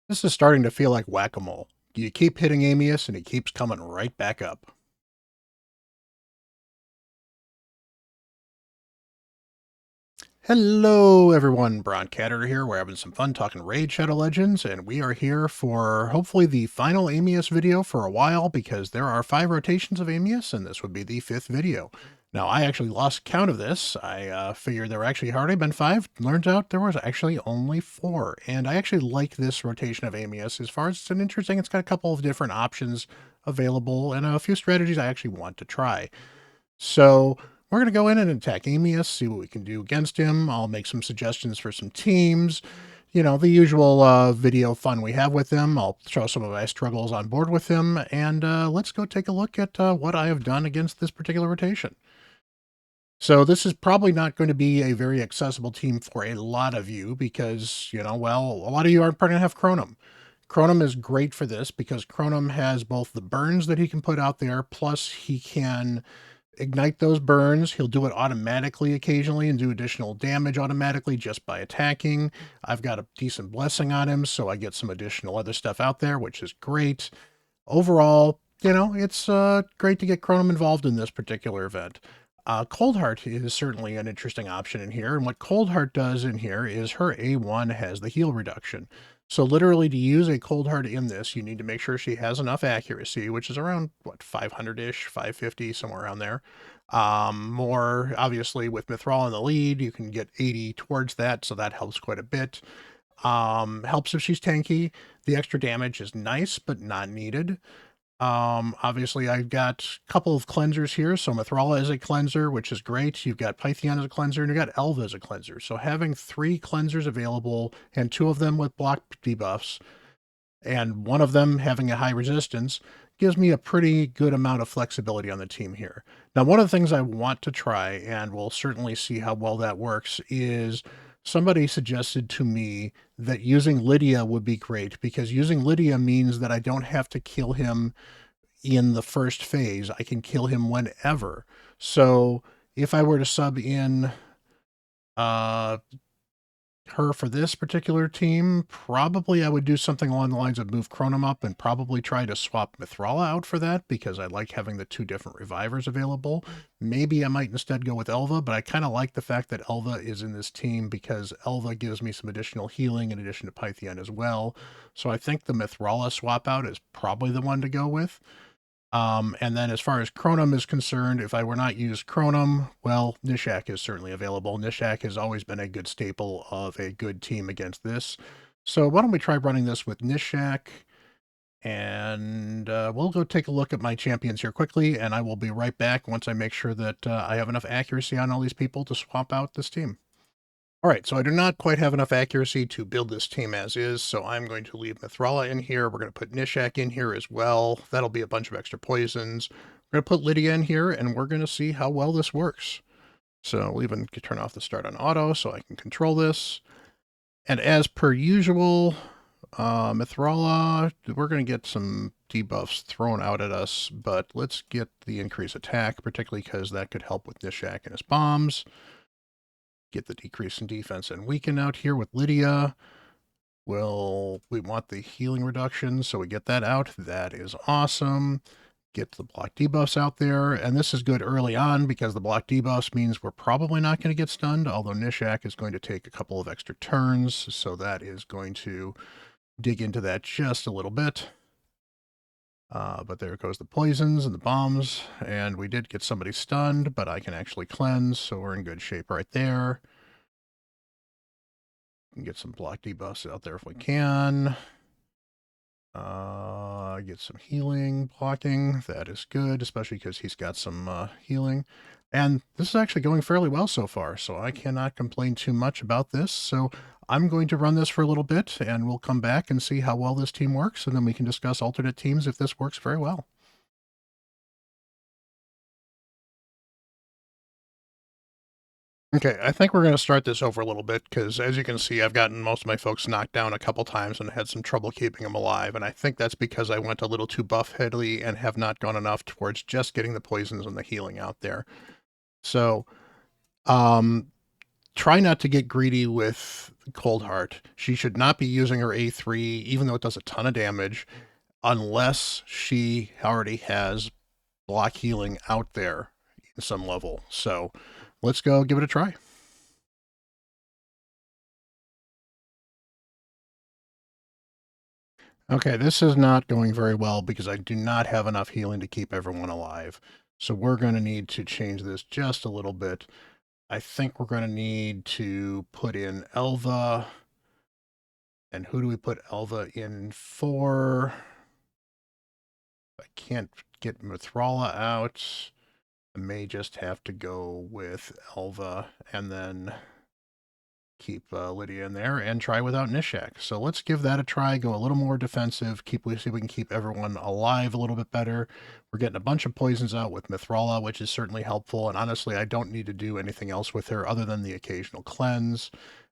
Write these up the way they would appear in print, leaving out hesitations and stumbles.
This is starting to feel like whack-a-mole. You keep hitting Amius, and he keeps coming right back up. Hello, everyone. Bront, CatHerder here. We're having some fun talking Raid Shadow Legends, and we are here for hopefully the final Amius video for a while, because there are 5 rotations of Amius, and this would be the 5th video. Now, I actually lost count of this. I figured there were actually already been 5. Learns out there was actually only 4, and I actually like this rotation of Amius. As far as it's interesting, it's got a couple of different options available, and a few strategies I actually want to try. So we're going to go in and attack Amius, see what we can do against him. I'll make some suggestions for some teams. You know, the usual video fun we have with him. I'll show some of my struggles on board with him. And let's go take a look at what I have done against this particular rotation. So this is probably not going to be a very accessible team for a lot of you because, you know, well, a lot of you aren't going to have Chronum. Chronum is great for this because Chronum has both the burns that he can put out there, plus he can ignite those burns. He'll do it automatically occasionally and do additional damage automatically just by attacking. I've got a decent blessing on him, so I get some additional other stuff out there, which is great. Overall, you know, it's great to get Chronum involved in this particular event. Coldheart is certainly an interesting option in here, and what Coldheart does in here is her A1 has the heal reduction. So literally to use a Coldheart in this, you need to make sure she has enough accuracy, which is around, what, 500-ish, 550, somewhere around there. More, obviously, with Mithril in the lead, you can get 80 towards that, so that helps quite a bit. Helps if she's tanky. The extra damage is nice, but not needed. Obviously I've got a couple of cleansers here. So Mithrala is a cleanser, which is great. You've got Pythion as a cleanser, and you've got Elva as a cleanser. So having 3 cleansers available, and 2 of them with block debuffs, and one of them having a high resistance, gives me a pretty good amount of flexibility on the team here. Now, one of the things I want to try, and we'll certainly see how well that works, is somebody suggested to me that using Lydia would be great, because using Lydia means that I don't have to kill him in the first phase. I can kill him whenever. So if I were to sub in uh, her for this particular team, probably I would do something along the lines of move Chronum up and probably try to swap Mithrala out for that, because I like having the 2 different revivers available. Maybe I might instead go with Elva, but I kind of like the fact that Elva is in this team because Elva gives me some additional healing in addition to Pythion as well. So I think the Mithrala swap out is probably the one to go with. And then as far as Chronum is concerned, if I were not use Chronum, well, Nishak is certainly available. Nishak has always been a good staple of a good team against this. So why don't we try running this with Nishak, and we'll go take a look at my champions here quickly, and I will be right back once I make sure that I have enough accuracy on all these people to swap out this team. All right, so I do not quite have enough accuracy to build this team as is, so I'm going to leave Mithrala in here. We're going to put Nishak in here as well. That'll be a bunch of extra poisons. We're going to put Lydia in here, and we're going to see how well this works. So we'll even turn off the start on auto so I can control this. And as per usual, Mithrala, we're going to get some debuffs thrown out at us, but let's get the increased attack, particularly because that could help with Nishak and his bombs. Get the decrease in defense and weaken out here with Lydia. Well, we want the healing reduction, so we get that out. That is awesome. Get the block debuffs out there, and this is good early on because the block debuffs means we're probably not going to get stunned, although Nishak is going to take a couple of extra turns, so that is going to dig into that just a little bit. But there goes the poisons and the bombs, and we did get somebody stunned, but I can actually cleanse, so we're in good shape right there. We can get some block debuffs out there if we can. Get some healing blocking. That is good, especially because he's got some healing. And this is actually going fairly well so far, so I cannot complain too much about this. So I'm going to run this for a little bit, and we'll come back and see how well this team works, and then we can discuss alternate teams if this works very well. Okay, I think we're going to start this over a little bit because, as you can see, I've gotten most of my folks knocked down a couple times and had some trouble keeping them alive, and I think that's because I went a little too buff-headly and have not gone enough towards just getting the poisons and the healing out there. So, um, try not to get greedy with Cold Heart. She should not be using her A3, even though it does a ton of damage, unless she already has block healing out there in some level. So let's go give it a try. Okay, this is not going very well because I do not have enough healing to keep everyone alive. So we're going to need to change this just a little bit. I think we're going to need to put in Elva. And who do we put Elva in for? I can't get Mithrala out. I may just have to go with Elva and then keep Lydia in there and try without Nishak. So let's give that a try, go a little more defensive, see if we can keep everyone alive a little bit better. We're getting a bunch of poisons out with Mithrala, which is certainly helpful. And honestly, I don't need to do anything else with her other than the occasional cleanse.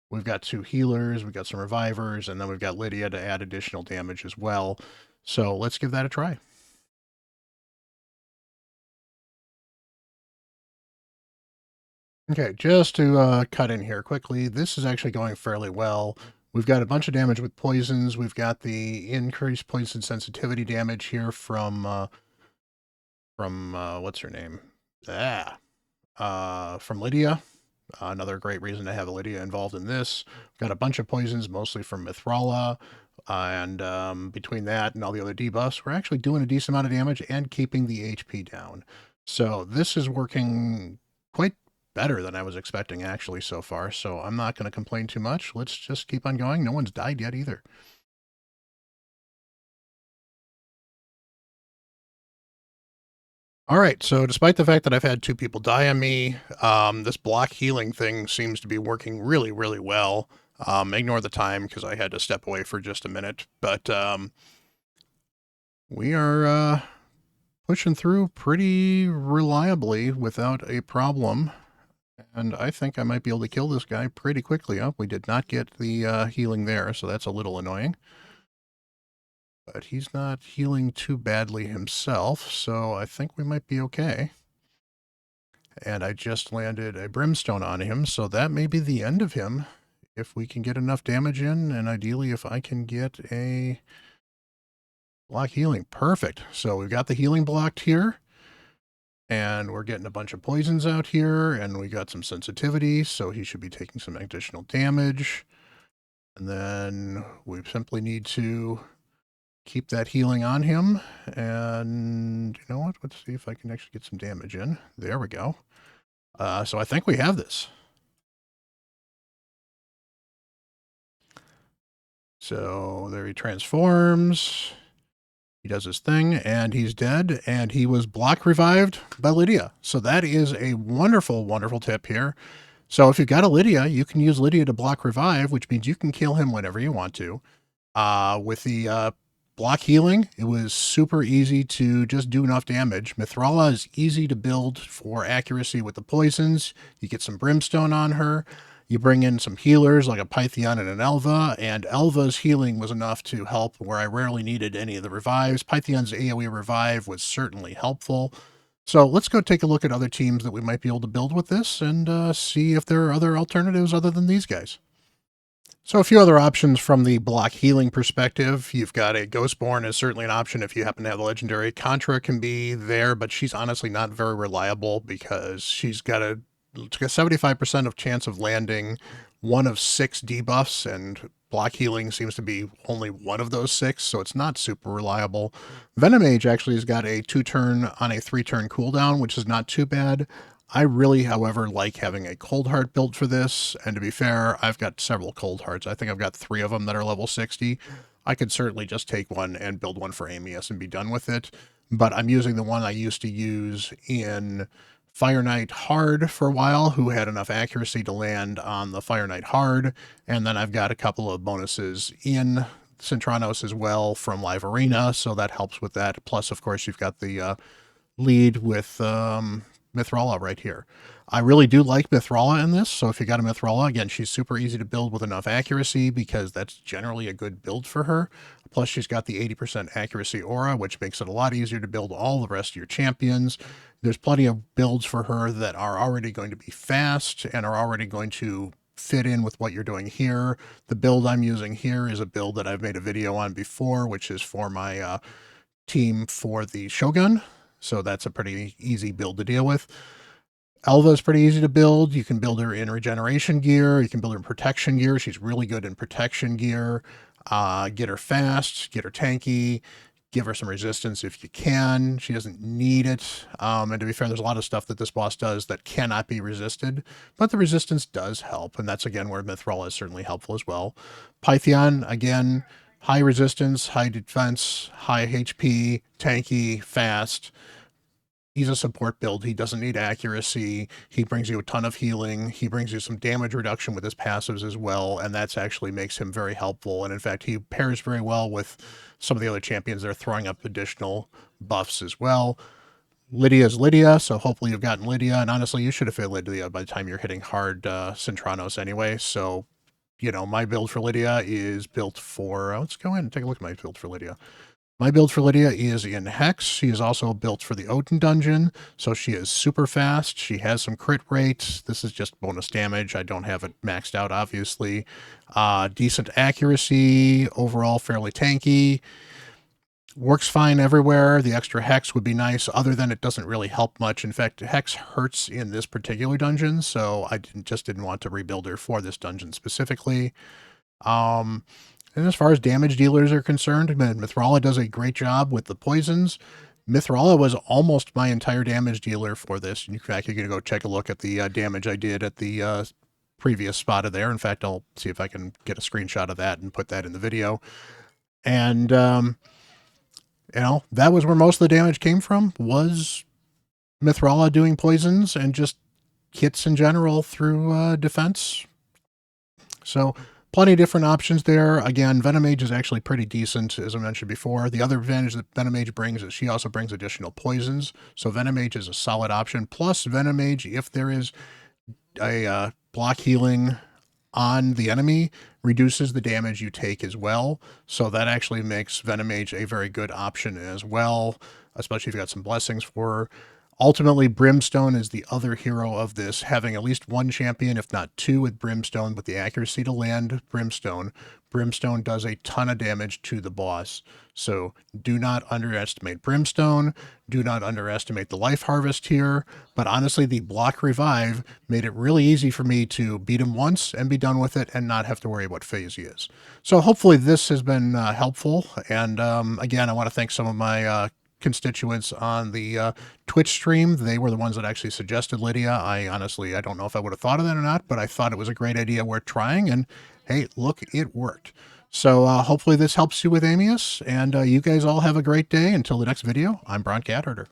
We've got 2 healers, we've got some revivers, and then we've got Lydia to add additional damage as well. So let's give that a try. Okay, just to cut in here quickly, this is actually going fairly well. We've got a bunch of damage with poisons. We've got the increased poison sensitivity damage here from what's her name? From Lydia. Another great reason to have Lydia involved in this. We've got a bunch of poisons, mostly from Mithrala. And between that and all the other debuffs, we're actually doing a decent amount of damage and keeping the HP down. So this is working quite better than I was expecting, actually, so far. So I'm not going to complain too much. Let's just keep on going. No one's died yet either. All right, so despite the fact that I've had 2 people die on me, this block healing thing seems to be working really, really well. Ignore the time because I had to step away for just a minute, but we are pushing through pretty reliably without a problem. And I think I might be able to kill this guy pretty quickly. Oh, we did not get the healing there, so that's a little annoying. But he's not healing too badly himself, so I think we might be okay. And I just landed a brimstone on him, so that may be the end of him. If we can get enough damage in, and ideally if I can get a block healing. Perfect. So we've got the healing blocked here. And we're getting a bunch of poisons out here, and we got some sensitivity, so he should be taking some additional damage. And then we simply need to keep that healing on him. And you know what? Let's see if I can actually get some damage in. There we go. So I think we have this. So there he transforms. He does his thing, and he's dead, and he was block revived by Lydia. So that is a wonderful, wonderful tip here. So if you've got a Lydia, you can use Lydia to block revive, which means you can kill him whenever you want to. With the block healing, it was super easy to just do enough damage. Mithrala is easy to build for accuracy with the poisons. You get some brimstone on her. You bring in some healers like a Pythion and an Elva, and Elva's healing was enough to help where I rarely needed any of the revives. Pythion's AoE revive was certainly helpful. So let's go take a look at other teams that we might be able to build with this and see if there are other alternatives other than these guys. So a few other options from the block healing perspective. You've got a Ghostborn is certainly an option if you happen to have the legendary. Contra can be there, but she's honestly not very reliable because she's got a 75% of chance of landing one of 6 debuffs, and block healing seems to be only one of those 6, so it's not super reliable. Venom Mage actually has got a 2-turn on a 3-turn cooldown, which is not too bad. I really, however, like having a Cold Heart build for this, and to be fair, I've got several Cold Hearts. I think I've got 3 of them that are level 60. I could certainly just take one and build one for Amius and be done with it, but I'm using the one I used to use in Fire Knight Hard for a while, who had enough accuracy to land on the Fire Knight Hard, and then I've got a couple of bonuses in Centranos as well from Live Arena, so that helps with that. Plus, of course, you've got the lead with Mithrala right here. I really do like Mithrala in this, so if you got a Mithrala, again, she's super easy to build with enough accuracy because that's generally a good build for her. Plus, she's got the 80% accuracy aura, which makes it a lot easier to build all the rest of your champions. There's plenty of builds for her that are already going to be fast and are already going to fit in with what you're doing here. The build I'm using here is a build that I've made a video on before, which is for my team for the Shogun. So that's a pretty easy build to deal with. Elva is pretty easy to build. You can build her in regeneration gear. You can build her in protection gear. She's really good in protection gear. Get her fast, get her tanky, give her some resistance if you can. She doesn't need it. And to be fair, there's a lot of stuff that this boss does that cannot be resisted, but the resistance does help. And that's, again, where Mithrala is certainly helpful as well. Pythion, again, high resistance, high defense, high HP, tanky, fast. He's a support build. He doesn't need accuracy. He brings you a ton of healing. He brings you some damage reduction with his passives as well, and that's actually makes him very helpful. And in fact, he pairs very well with some of the other champions that are throwing up additional buffs as well. Lydia's Lydia, so hopefully you've gotten Lydia, and honestly, you should have hit Lydia by the time you're hitting hard Centranos anyway. So, you know, my build for Lydia is built for, let's go in and take a look at my build for Lydia. My build for Lydia is in Hex. She is also built for the Odin dungeon, so she is super fast. She has some crit rate. This is just bonus damage. I don't have it maxed out, obviously. Decent accuracy, overall fairly tanky. Works fine everywhere. The extra Hex would be nice, other than it doesn't really help much. In fact, Hex hurts in this particular dungeon, so I just didn't want to rebuild her for this dungeon specifically. And as far as damage dealers are concerned, Mithrala does a great job with the poisons. Mithrala was almost my entire damage dealer for this. In fact, you're going to go check a look at the damage I did at the previous spot of there. In fact, I'll see if I can get a screenshot of that and put that in the video. And, you know, that was where most of the damage came from, was Mithrala doing poisons and just hits in general through defense. So plenty of different options there. Again, Venomage is actually pretty decent, as I mentioned before. The other advantage that Venomage brings is she also brings additional poisons. So Venomage is a solid option. Plus Venomage, if there is a block healing on the enemy, reduces the damage you take as well. So that actually makes Venomage a very good option as well, especially if you got some blessings for her. Ultimately, Brimstone is the other hero of this, having at least one champion, if not two, with Brimstone, with the accuracy to land Brimstone. Brimstone does a ton of damage to the boss. So do not underestimate Brimstone. Do not underestimate the life harvest here. But honestly, the block revive made it really easy for me to beat him once and be done with it and not have to worry what phase he is. So hopefully this has been helpful. And again, I want to thank some of my constituents on the Twitch stream. They were the ones that actually suggested Lydia. I don't know if I would have thought of that or not, but I thought it was a great idea worth trying, and hey, look, it worked. So hopefully this helps you with Amius, and you guys all have a great day. Until the next video, I'm Bront CatHerder.